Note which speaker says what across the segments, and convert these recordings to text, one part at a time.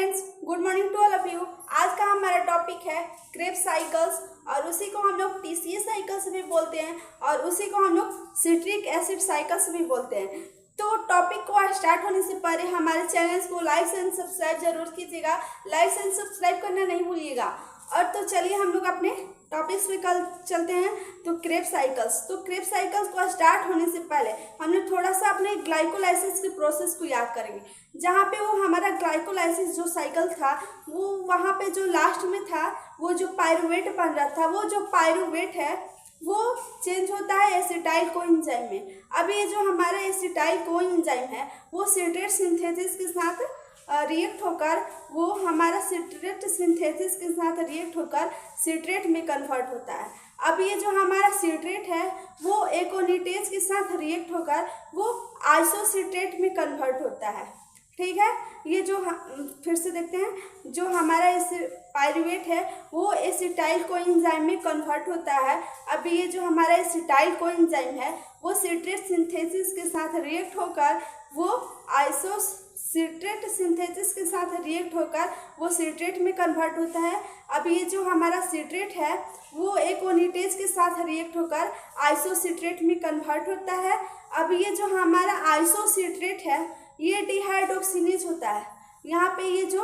Speaker 1: Friends, good morning to all of you. आज का हमारा टॉपिक है क्रेब्स साइकिल्स और उसी को हम लोग टीसीएस साइकिल्स भी बोलते हैं और उसी को हम लोग सिट्रिक एसिड साइकिल्स भी बोलते हैं। तो टॉपिक को स्टार्ट होने से पहले हमारे चैनल्स को लाइक एंड सब्सक्राइब जरूर कीजिएगा, लाइक एंड सब्सक्राइब करना नहीं भूलिएगा। और तो चलिए हम लोग अपने टॉपिक्स पे कल चलते हैं। तो क्रेब्स साइकिल्स को स्टार्ट होने से पहले हम लोग थोड़ा सा अपने ग्लाइकोलाइसिस के प्रोसेस को याद करेंगे, जहाँ पे वो हमारा ग्लाइकोलाइसिस जो साइकिल था वो वहाँ पे जो लास्ट में था वो जो पायरुवेट बन रहा था, वो जो पायरुवेट है वो चेंज होता है एसिटाइल कोएंजाइम में। अब ये जो हमारा एसिटाइल कोएंजाइम है वो सिट्रेट सिंथेसिस के साथ रिएक्ट होकर वो हमारा सिट्रेट सिंथेसिस के साथ रिएक्ट होकर सिट्रेट में कन्वर्ट होता है। अब ये जो हमारा सिट्रेट है वो एकोनिटेज के साथ रिएक्ट होकर वो आइसोसिट्रेट में कन्वर्ट होता है। ठीक है, ये जो फिर से देखते हैं, जो हमारा पायरुवेट है वो एसिटाइल कोएंजाइम में कन्वर्ट होता है। अब ये जो हमारा एसिटाइल कोएंजाइम है वो सिट्रेट सिंथेसिस के साथ रिएक्ट होकर वो सिट्रेट सिंथेसिस के साथ रिएक्ट होकर वो सिट्रेट में कन्वर्ट होता है। अब ये जो हमारा सिट्रेट है वो एकोनिटेज के साथ रिएक्ट होकर आइसोसिट्रेट में कन्वर्ट होता है। अब ये जो हमारा आइसोसिट्रेट है ये डिहाइड्रोक्सिनेज होता है। यहाँ पे ये जो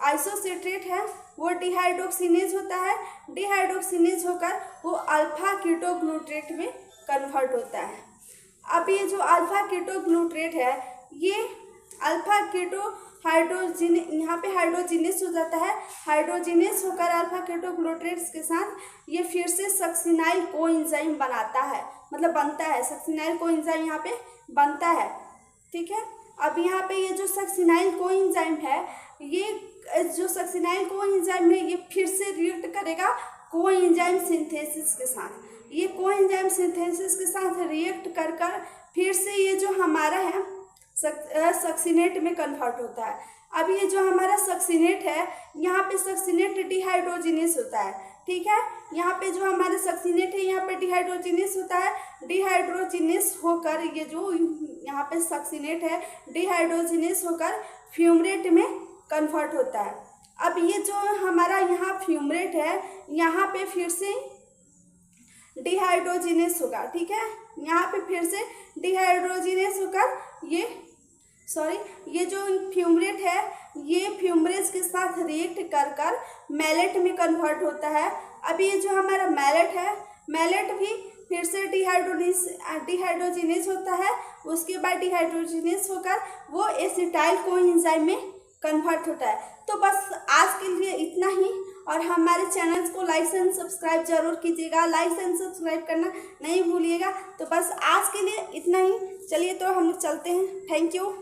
Speaker 1: आइसोसिट्रेट है वो डिहाइड्रोक्सिनेज होता है। डिहाइड्रोक्सिनेज होकर वो अल्फा कीटोग्लूट्रेट में कन्वर्ट होता है। अब ये जो अल्फा कीटोग्लूट्रेट है ये अल्फा कीटो हाइड्रोजिन यहाँ पे हाइड्रोजिनेस हो जाता है। हाइड्रोजिनेस होकर अल्फा कीटोग्लूट्रेट्स के साथ ये फिर से सक्सिनाइल कोएंजाइम बनता है। सक्सिनाइल कोएंजाइम यहाँ पे बनता है। ठीक है, अब यहाँ पे ये जो सक्सिनाइल कोएंजाइम है ये जो सक्सिनाइल कोएंजाइम है ये फिर से रिएक्ट करेगा कोएंजाइम सिंथेसिस के साथ। ये कोएंजाइम सिंथेसिस के साथ रिएक्ट कर फिर से ये जो हमारा है सक्सिनेट में कन्वर्ट होता है। अब ये जो हमारा सक्सिनेट है यहाँ पे सक्सिनेट डिहाइड्रोजिनेस होता है। ठीक है, यहाँ पे जो हमारा सक्सिनेट है यहाँ पे डिहाइड्रोजिनेस होता है। डिहाइड्रोजिनेस होकर ये जो यहाँ पे सक्सिनेट है डिहाइड्रोजिनेस होकर फ्यूमरेट में कन्वर्ट होता है। अब ये जो हमारा यहाँ फ्यूमरेट है यहाँ पे फिर से डिहाइड्रोजिनेस होगा। ठीक है, यहाँ पे फिर से डिहाइड्रोजिनेस होकर ये जो फ्यूमरेट है ये फ्यूमरेज के साथ रिएक्ट कर मैलेट में कन्वर्ट होता है। अब ये जो हमारा मैलेट है मैलेट भी फिर से डिहाइड्रोजिनेस होता है। उसके बाद डिहाइड्रोजिनेस होकर वो एसिटाइल कोएंजाइम में कन्वर्ट होता है। तो बस आज के लिए इतना ही और हमारे चैनल्स को लाइक एंड सब्सक्राइब जरूर कीजिएगा, लाइक एंड सब्सक्राइब करना नहीं भूलिएगा। तो बस आज के लिए इतना ही। चलिए तो हम लोग चलते हैं। Thank you.